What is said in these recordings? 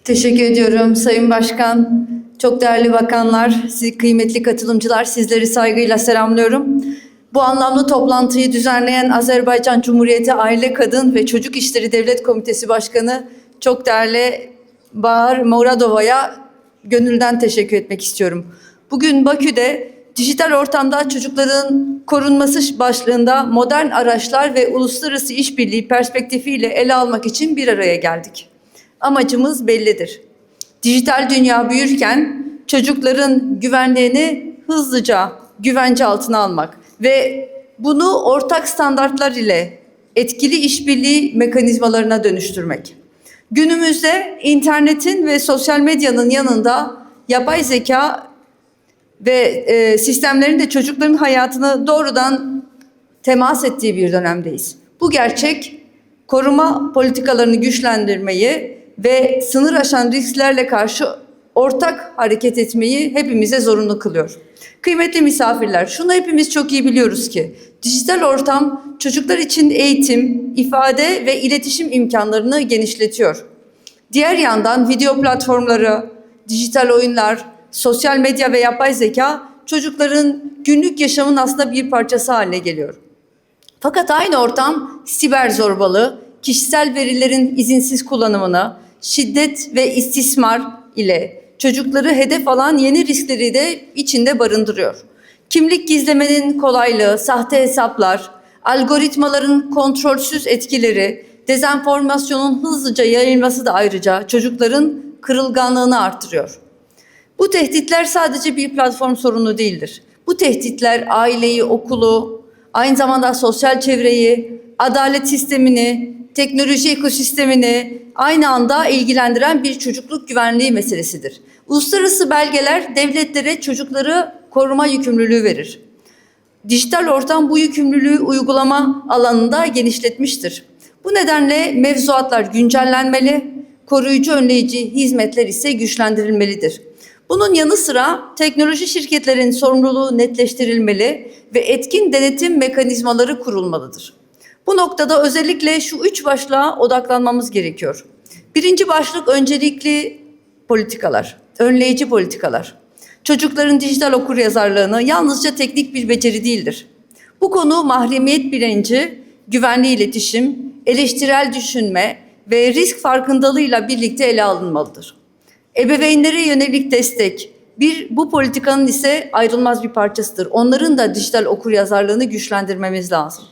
Teşekkür ediyorum Sayın Başkan. Çok değerli bakanlar, kıymetli katılımcılar, sizleri saygıyla selamlıyorum. Bu anlamda toplantıyı düzenleyen Azerbaycan Cumhuriyeti Aile, Kadın ve Çocuk İşleri Devlet Komitesi Başkanı çok değerli Bahar Muradova'ya gönülden teşekkür etmek istiyorum. Bugün Bakü'de dijital ortamda çocukların korunması başlığında modern araçlar ve uluslararası işbirliği perspektifiyle ele almak için bir araya geldik. Amacımız bellidir. Dijital dünya büyürken çocukların güvenliğini hızlıca güvence altına almak ve bunu ortak standartlar ile etkili işbirliği mekanizmalarına dönüştürmek. Günümüzde internetin ve sosyal medyanın yanında yapay zeka ve sistemlerin de çocukların hayatını doğrudan temas ettiği bir dönemdeyiz. Bu gerçek koruma politikalarını güçlendirmeyi ve sınır aşan risklerle karşı ortak hareket etmeyi hepimize zorunlu kılıyor. Kıymetli misafirler, şunu hepimiz çok iyi biliyoruz ki dijital ortam çocuklar için eğitim, ifade ve iletişim imkanlarını genişletiyor. Diğer yandan video platformları, dijital oyunlar, sosyal medya ve yapay zeka çocukların günlük yaşamın aslında bir parçası haline geliyor. Fakat aynı ortam siber zorbalığı, kişisel verilerin izinsiz kullanımını, şiddet ve istismar ile çocukları hedef alan yeni riskleri de içinde barındırıyor. Kimlik gizlemenin kolaylığı, sahte hesaplar, algoritmaların kontrolsüz etkileri, dezenformasyonun hızlıca yayılması da ayrıca çocukların kırılganlığını artırıyor. Bu tehditler sadece bir platform sorunu değildir. Bu tehditler aileyi, okulu, aynı zamanda sosyal çevreyi, adalet sistemini, teknoloji ekosistemini aynı anda ilgilendiren bir çocukluk güvenliği meselesidir. Uluslararası belgeler devletlere çocukları koruma yükümlülüğü verir. Dijital ortam bu yükümlülüğü uygulama alanında genişletmiştir. Bu nedenle mevzuatlar güncellenmeli, koruyucu önleyici hizmetler ise güçlendirilmelidir. Bunun yanı sıra teknoloji şirketlerinin sorumluluğu netleştirilmeli ve etkin denetim mekanizmaları kurulmalıdır. Bu noktada özellikle şu 3 başlığa odaklanmamız gerekiyor. Birinci başlık öncelikli politikalar, önleyici politikalar. Çocukların dijital okuryazarlığını yalnızca teknik bir beceri değildir. Bu konu mahremiyet bilinci, güvenli iletişim, eleştirel düşünme ve risk farkındalığıyla birlikte ele alınmalıdır. Ebeveynlere yönelik destek, bu politikanın ise ayrılmaz bir parçasıdır. Onların da dijital okuryazarlığını güçlendirmemiz lazım.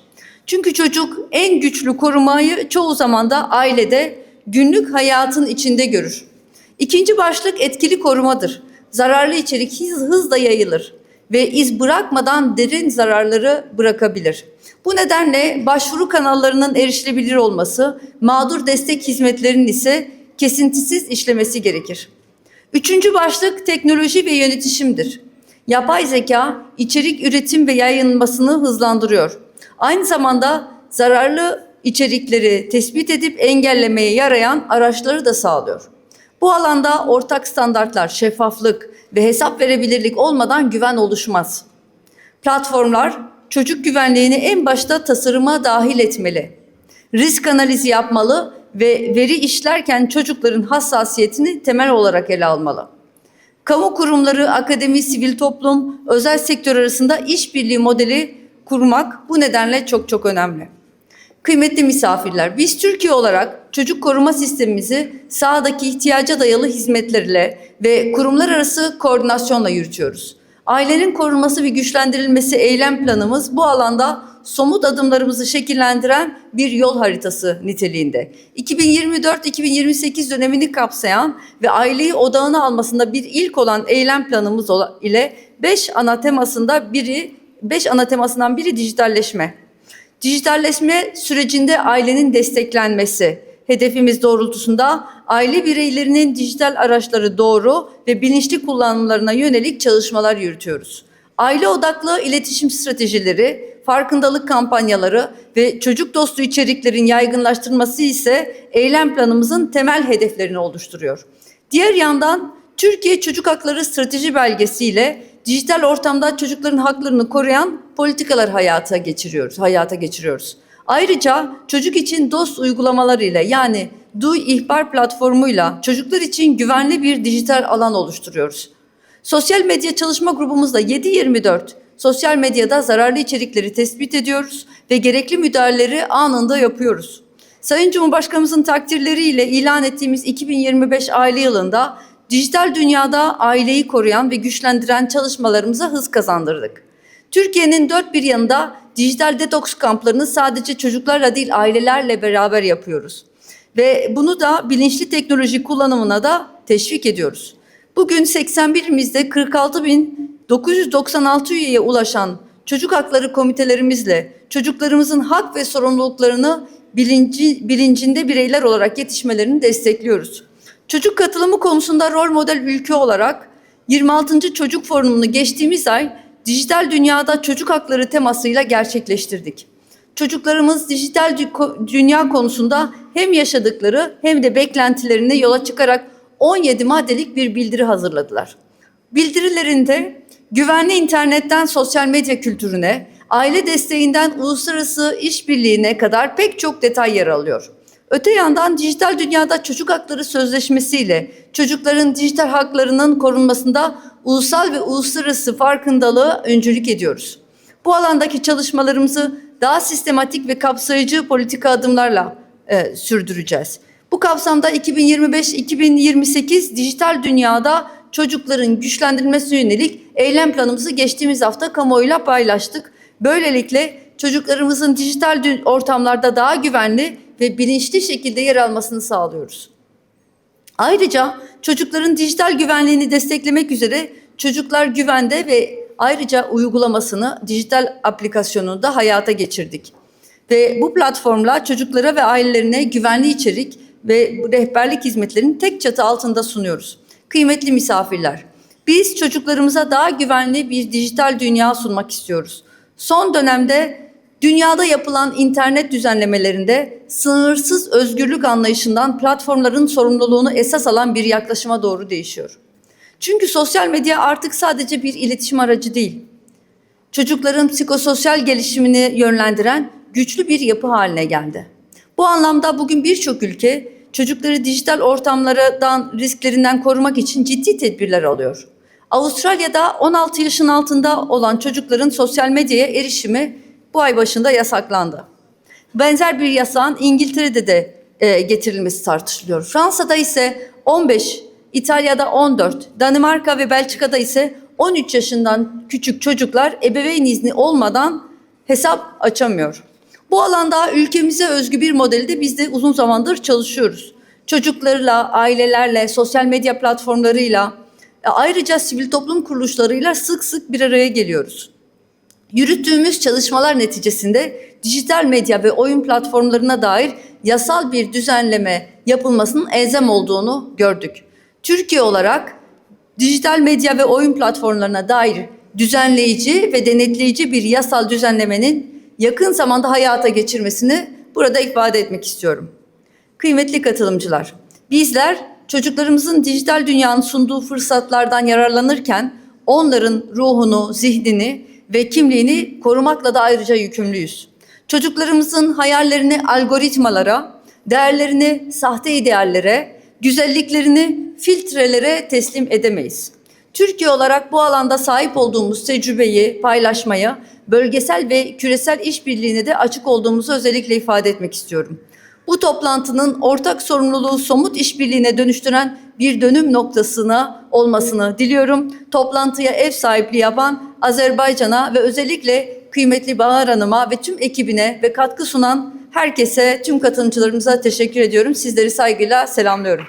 Çünkü çocuk en güçlü korumayı çoğu zaman da ailede, günlük hayatın içinde görür. İkinci başlık etkili korumadır. Zararlı içerik hızla yayılır ve iz bırakmadan derin zararları bırakabilir. Bu nedenle başvuru kanallarının erişilebilir olması, mağdur destek hizmetlerinin ise kesintisiz işlemesi gerekir. Üçüncü başlık teknoloji ve yönetişimdir. Yapay zeka, içerik üretim ve yayılmasını hızlandırıyor. Aynı zamanda zararlı içerikleri tespit edip engellemeye yarayan araçları da sağlıyor. Bu alanda ortak standartlar, şeffaflık ve hesap verebilirlik olmadan güven oluşmaz. Platformlar çocuk güvenliğini en başta tasarıma dahil etmeli. Risk analizi yapmalı ve veri işlerken çocukların hassasiyetini temel olarak ele almalı. Kamu kurumları, akademi, sivil toplum, özel sektör arasında işbirliği modeli kurmak bu nedenle çok önemli. Kıymetli misafirler, biz Türkiye olarak çocuk koruma sistemimizi sahadaki ihtiyaca dayalı hizmetlerle ve kurumlar arası koordinasyonla yürütüyoruz. Ailenin korunması ve güçlendirilmesi eylem planımız bu alanda somut adımlarımızı şekillendiren bir yol haritası niteliğinde. 2024-2028 dönemini kapsayan ve aileyi odağına almasında bir ilk olan eylem planımız ile 5 ana temasından biri dijitalleşme. Dijitalleşme sürecinde ailenin desteklenmesi, hedefimiz doğrultusunda aile bireylerinin dijital araçları doğru ve bilinçli kullanımlarına yönelik çalışmalar yürütüyoruz. Aile odaklı iletişim stratejileri, farkındalık kampanyaları ve çocuk dostu içeriklerin yaygınlaştırılması ise eylem planımızın temel hedeflerini oluşturuyor. Diğer yandan Türkiye Çocuk Hakları Strateji Belgesi ile dijital ortamda çocukların haklarını koruyan politikalar hayata geçiriyoruz. Ayrıca çocuk için dost uygulamalarıyla yani Duy ihbar platformuyla çocuklar için güvenli bir dijital alan oluşturuyoruz. Sosyal medya çalışma grubumuzda 7/24 sosyal medyada zararlı içerikleri tespit ediyoruz ve gerekli müdahaleleri anında yapıyoruz. Sayın Cumhurbaşkanımızın takdirleriyle ilan ettiğimiz 2025 aile yılında dijital dünyada aileyi koruyan ve güçlendiren çalışmalarımıza hız kazandırdık. Türkiye'nin dört bir yanında dijital detoks kamplarını sadece çocuklarla değil ailelerle beraber yapıyoruz. Ve bunu da bilinçli teknoloji kullanımına da teşvik ediyoruz. Bugün 81 ilimizde 46.996 üyeye ulaşan çocuk hakları komitelerimizle çocuklarımızın hak ve sorumluluklarını bilincinde bireyler olarak yetişmelerini destekliyoruz. Çocuk katılımı konusunda rol model ülke olarak 26. Çocuk Forumu'nu geçtiğimiz ay dijital dünyada çocuk hakları temasıyla gerçekleştirdik. Çocuklarımız dijital dünya konusunda hem yaşadıkları hem de beklentilerine yola çıkarak 17 maddelik bir bildiri hazırladılar. Bildirilerinde güvenli internetten sosyal medya kültürüne, aile desteğinden uluslararası işbirliğine kadar pek çok detay yer alıyor. Öte yandan dijital dünyada çocuk hakları sözleşmesiyle çocukların dijital haklarının korunmasında ulusal ve uluslararası farkındalığı öncülük ediyoruz. Bu alandaki çalışmalarımızı daha sistematik ve kapsayıcı politika adımlarla sürdüreceğiz. Bu kapsamda 2025-2028 dijital dünyada çocukların güçlendirilmesine yönelik eylem planımızı geçtiğimiz hafta kamuoyuyla paylaştık. Böylelikle çocuklarımızın dijital ortamlarda daha güvenli ve bilinçli şekilde yer almasını sağlıyoruz. Ayrıca çocukların dijital güvenliğini desteklemek üzere Çocuklar Güvende ve ayrıca uygulamasını dijital aplikasyonunu da hayata geçirdik. Ve bu platformla çocuklara ve ailelerine güvenli içerik ve rehberlik hizmetlerini tek çatı altında sunuyoruz. Kıymetli misafirler, biz çocuklarımıza daha güvenli bir dijital dünya sunmak istiyoruz. Son dönemde dünyada yapılan internet düzenlemelerinde sınırsız özgürlük anlayışından platformların sorumluluğunu esas alan bir yaklaşıma doğru değişiyor. Çünkü sosyal medya artık sadece bir iletişim aracı değil, çocukların psikososyal gelişimini yönlendiren güçlü bir yapı haline geldi. Bu anlamda bugün birçok ülke çocukları dijital ortamlardan risklerinden korumak için ciddi tedbirler alıyor. Avustralya'da 16 yaşın altında olan çocukların sosyal medyaya erişimi bu ay başında yasaklandı. Benzer bir yasağın İngiltere'de de getirilmesi tartışılıyor. Fransa'da ise 15, İtalya'da 14, Danimarka ve Belçika'da ise 13 yaşından küçük çocuklar ebeveyn izni olmadan hesap açamıyor. Bu alanda ülkemize özgü bir modeli de biz de uzun zamandır çalışıyoruz. Çocuklarla, ailelerle, sosyal medya platformlarıyla, ayrıca sivil toplum kuruluşlarıyla sık sık bir araya geliyoruz. Yürüttüğümüz çalışmalar neticesinde dijital medya ve oyun platformlarına dair yasal bir düzenleme yapılmasının elzem olduğunu gördük. Türkiye olarak dijital medya ve oyun platformlarına dair düzenleyici ve denetleyici bir yasal düzenlemenin yakın zamanda hayata geçirmesini burada ifade etmek istiyorum. Kıymetli katılımcılar, bizler çocuklarımızın dijital dünyanın sunduğu fırsatlardan yararlanırken onların ruhunu, zihnini ve kimliğini korumakla da ayrıca yükümlüyüz. Çocuklarımızın hayallerini algoritmalara, değerlerini sahte ideallere, güzelliklerini filtrelere teslim edemeyiz. Türkiye olarak bu alanda sahip olduğumuz tecrübeyi paylaşmaya, bölgesel ve küresel işbirliğine de açık olduğumuzu özellikle ifade etmek istiyorum. Bu toplantının ortak sorumluluğu somut işbirliğine dönüştüren bir dönüm noktasına olmasını diliyorum. Toplantıya ev sahipliği yapan Azerbaycan'a ve özellikle kıymetli Bahar Hanım'a ve tüm ekibine ve katkı sunan herkese, tüm katılımcılarımıza teşekkür ediyorum. Sizleri saygıyla selamlıyorum.